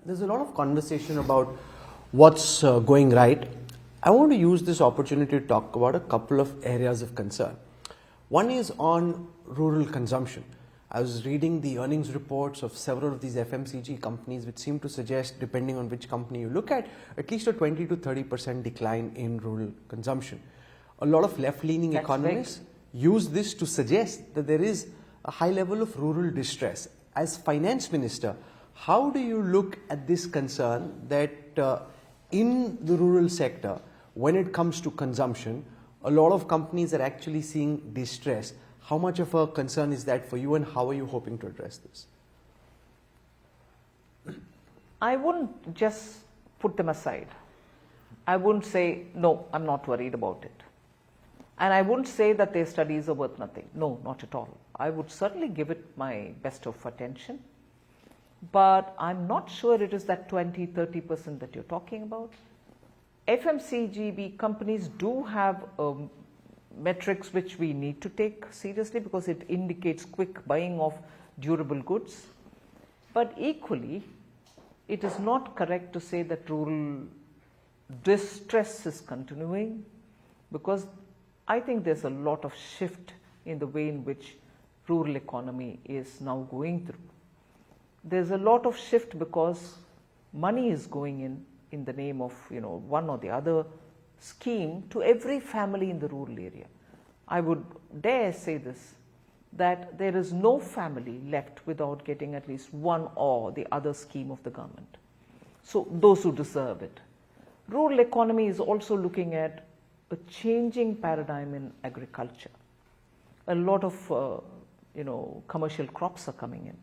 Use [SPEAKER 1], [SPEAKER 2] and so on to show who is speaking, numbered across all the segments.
[SPEAKER 1] There's a lot of conversation about what's going right. I want to use this opportunity to talk about a couple of areas of concern. One is on rural consumption. I was reading the earnings reports of several of these FMCG companies which seem to suggest, depending on which company you look at least a 20 to 30% decline in rural consumption. A lot of left-leaning economists use this to suggest that there is a high level of rural distress. As finance minister, how do you look at this concern that in the rural sector, when it comes to consumption, a lot of companies are actually seeing distress? How much of a concern is that for you, and how are you hoping to address this?
[SPEAKER 2] I wouldn't just put them aside. I wouldn't say, no, I'm not worried about it. And I wouldn't say that their studies are worth nothing. No, not at all. I would certainly give it my best of attention. But I'm not sure it is that 20-30% that you're talking about. FMCG companies do have metrics which we need to take seriously because it indicates quick buying of durable goods. But equally, it is not correct to say that rural distress is continuing, because I think there's a lot of shift in the way in which rural economy is now going through. There's a lot of shift because money is going in the name of one or the other scheme to every family in the rural area. I would dare say this, that there is no family left without getting at least one or the other scheme of the government. So those who deserve it. Rural economy is also looking at a changing paradigm in agriculture. A lot of commercial crops are coming in.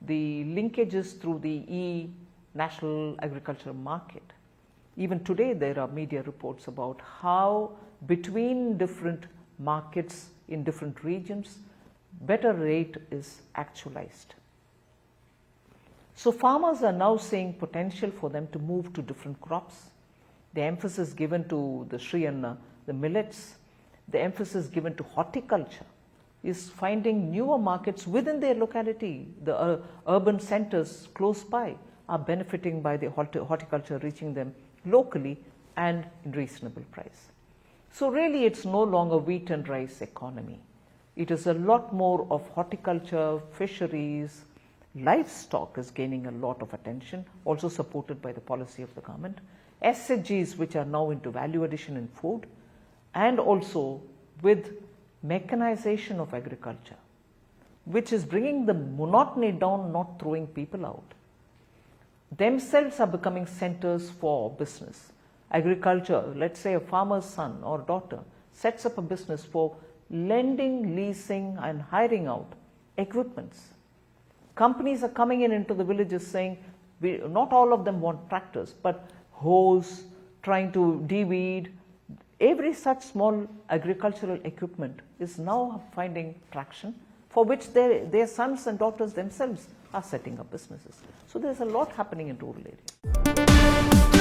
[SPEAKER 2] The linkages through the national agricultural market. Even today there are media reports about how between different markets in different regions, better rate is actualized. So farmers are now seeing potential for them to move to different crops. The emphasis given to the shree and the millets, the emphasis given to horticulture is finding newer markets within their locality. The urban centers close by are benefiting by the horticulture reaching them locally and in reasonable price. So really it's no longer wheat and rice economy. It is a lot more of horticulture, fisheries, livestock is gaining a lot of attention, also supported by the policy of the government. SHGs which are now into value addition in food, and also with mechanization of agriculture, which is bringing the monotony down, not throwing people out. Themselves are becoming centers for business. Agriculture, let's say a farmer's son or daughter sets up a business for lending, leasing and hiring out equipments. Companies are coming into the villages saying, not all of them want tractors, but hoes, trying to de-weed. Every such small agricultural equipment is now finding traction, for which their sons and daughters themselves are setting up businesses. So there's a lot happening in rural areas.